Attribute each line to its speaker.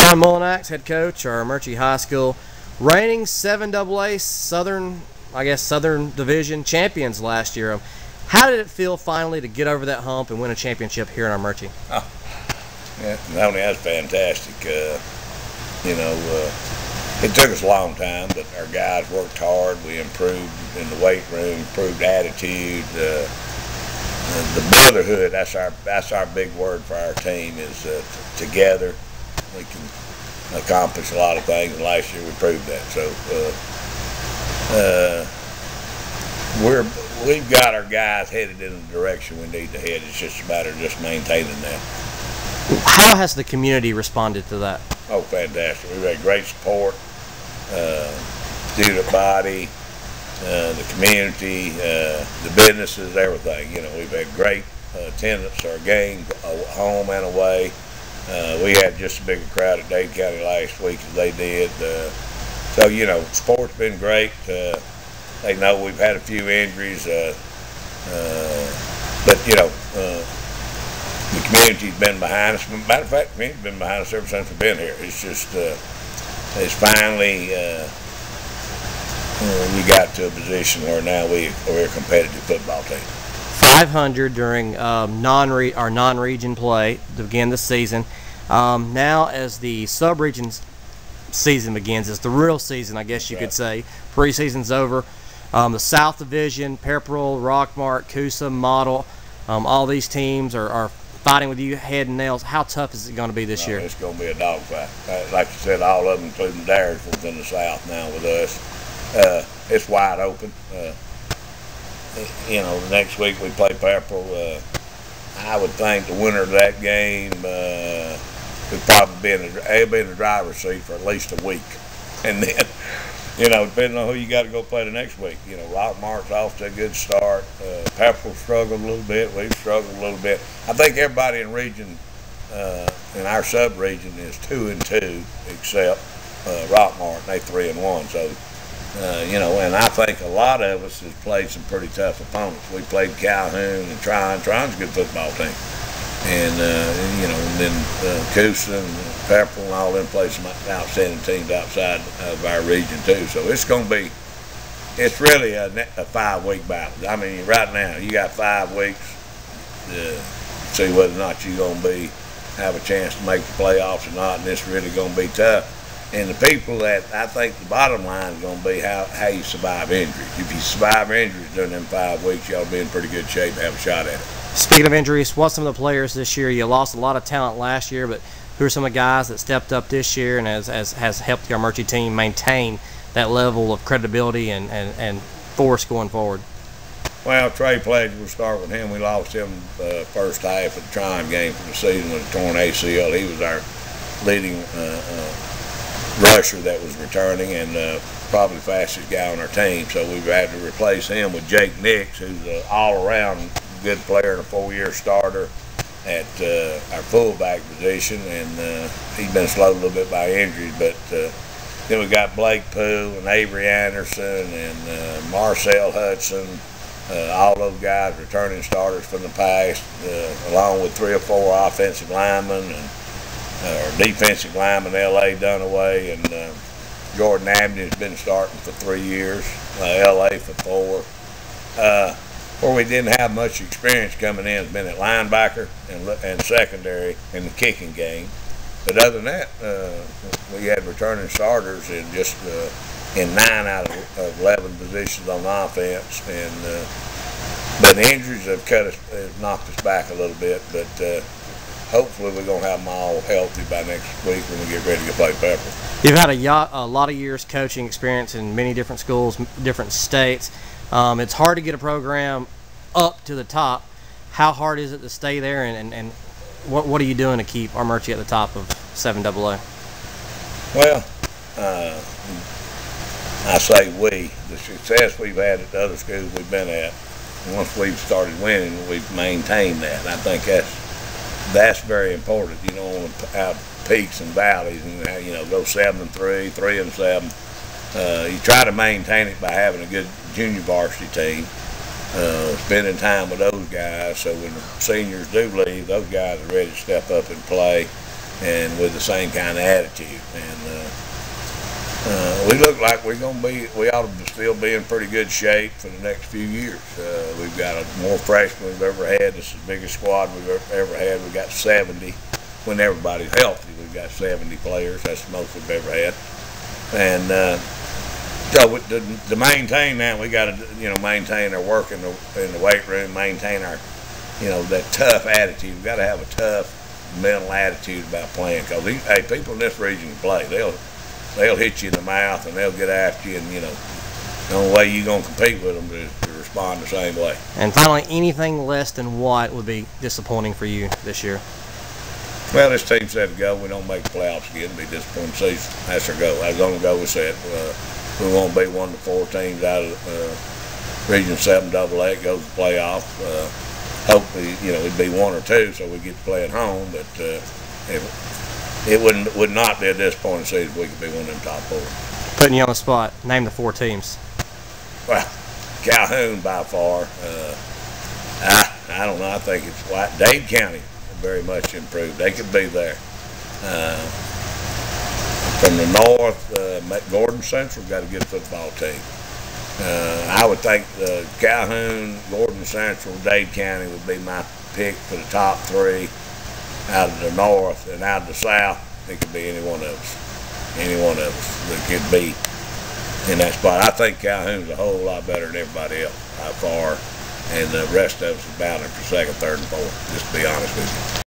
Speaker 1: John Mullinax, head coach, our Murchie High School, reigning 7AA Southern Division champions last year. How did it feel finally to get over that hump and win a championship here in our Murchie?
Speaker 2: Oh, yeah, that's fantastic. It took us a long time, but our guys worked hard. We improved in the weight room, improved attitude. The brotherhood, that's our big word for our team, is together we can accomplish a lot of things, and last year we proved that. So we've got our guys headed in the direction we need to head. It's just a matter of just maintaining that.
Speaker 1: How has the community responded to that?
Speaker 2: Oh, fantastic. We've had great support. Student body, the community, the businesses, everything. We've had great attendance to our game, home and away. We had just as big a crowd at Dade County last week as they did. Sport's been great. They know we've had a few injuries, but the community's been behind us. Matter of fact, the community's been behind us ever since we've been here. It's just, it's finally, we got to a position where now we're a competitive football team.
Speaker 1: 500 during our non-region play to begin the season. Now as the sub-region season begins, it's the real season, I guess you could say. Preseason's over. The South Division, Pepperell, Rockmart, Coosa, Model, all these teams are fighting with you head and nails. How tough is it going to be this year?
Speaker 2: It's going to be a dogfight. Like you said, all of them, including Dyersville's in the South now with us. It's wide open. Next week we play Pepperell. I would think the winner of that game would probably be in the driver's seat for at least a week. And then, depending on who you got to go play the next week. Rockmart's off to a good start. Pepperell struggled a little bit. We've struggled a little bit. I think everybody in region, in our sub-region, is 2-2 except Rockmart, and they 3-1. So, and I think a lot of us has played some pretty tough opponents. We played Calhoun and Tryon. Tryon's a good football team. And, then Coosa and Pepperell and all them play some outstanding teams outside of our region too. So it's really a 5-week battle. I mean, right now you got 5 weeks to see whether or not you're going to have a chance to make the playoffs or not, and it's really going to be tough. And the people that, I think the bottom line is going to be how you survive injuries. If you survive injuries during them 5 weeks, you ought to be in pretty good shape and have a shot at it.
Speaker 1: Speaking of injuries, what's some of the players this year? You lost a lot of talent last year, but who are some of the guys that stepped up this year and has helped your Murchie team maintain that level of credibility and force going forward?
Speaker 2: Well, Trey Pledge, we'll start with him. We lost him first half of the Tryon game for the season with a torn ACL. He was our leading rusher that was returning and probably the fastest guy on our team. So we've had to replace him with Jake Nix, who's an all-around good player and a 4-year starter at our fullback position, and he's been slowed a little bit by injuries. But then we got Blake Pooh and Avery Anderson and Marcel Hudson, all those guys returning starters from the past, along with 3 or 4 offensive linemen and defensive lineman, L.A. Dunaway, and Jordan Abney's been starting for 3 years, L.A. for 4. Where we didn't have much experience coming in has been at linebacker and secondary in the kicking game. But other than that, we had returning starters in just in 9 out of 11 positions on offense, and but the injuries have knocked us back a little bit. But hopefully we're going to have them all healthy by next week when we get ready to play Pepperell.
Speaker 1: You've had a lot of years coaching experience in many different schools, different states. It's hard to get a program up to the top. How hard is it to stay there, and what are you doing to keep our Murchie at the top of 7AA?
Speaker 2: Well, I say the success we've had at the other schools we've been at, once we've started winning, we've maintained that. I think that's very important. You don't want to have peaks and valleys and go 7-3, 3-7. You try to maintain it by having a good junior varsity team, spending time with those guys, so when the seniors do leave, those guys are ready to step up and play. and with the same kind of attitude. And we look like we ought to still be in pretty good shape for the next few years. We've got more freshmen we've ever had. This is the biggest squad we've ever had. We've got 70. When everybody's healthy, we've got 70 players. That's the most we've ever had. And so to maintain that, we got to maintain our work in the weight room, maintain our that tough attitude. We've got to have a tough mental attitude about playing, because people in this region play. They'll hit you in the mouth and they'll get after you, and the only way you're gonna compete with them is to respond the same way.
Speaker 1: And finally, anything less than what would be disappointing for you this year?
Speaker 2: Well, this team set to go. We don't make the playoffs again. It'll be disappointing season. That's our goal. That's the only goal we set. We want to be one of the 4 teams out of Region 7 AA. It goes to the playoffs. Hopefully, it'd be 1 or 2, so we get to play at home. But it would not be a disappointing season if we could be one of them top 4.
Speaker 1: Putting you on the spot, name the 4 teams.
Speaker 2: Well, Calhoun by far. I don't know. I think it's Dade County very much improved. They could be there. From the north, Gordon Central got a good football team. I would think Calhoun, Gordon Central, Dade County would be my pick for the top 3 out of the north. And out of the south, it could be any one of us. Any one of us that could be in that spot. I think Calhoun's a whole lot better than everybody else by far. And the rest of us is battling for 2nd, 3rd, and 4th, just to be honest with you.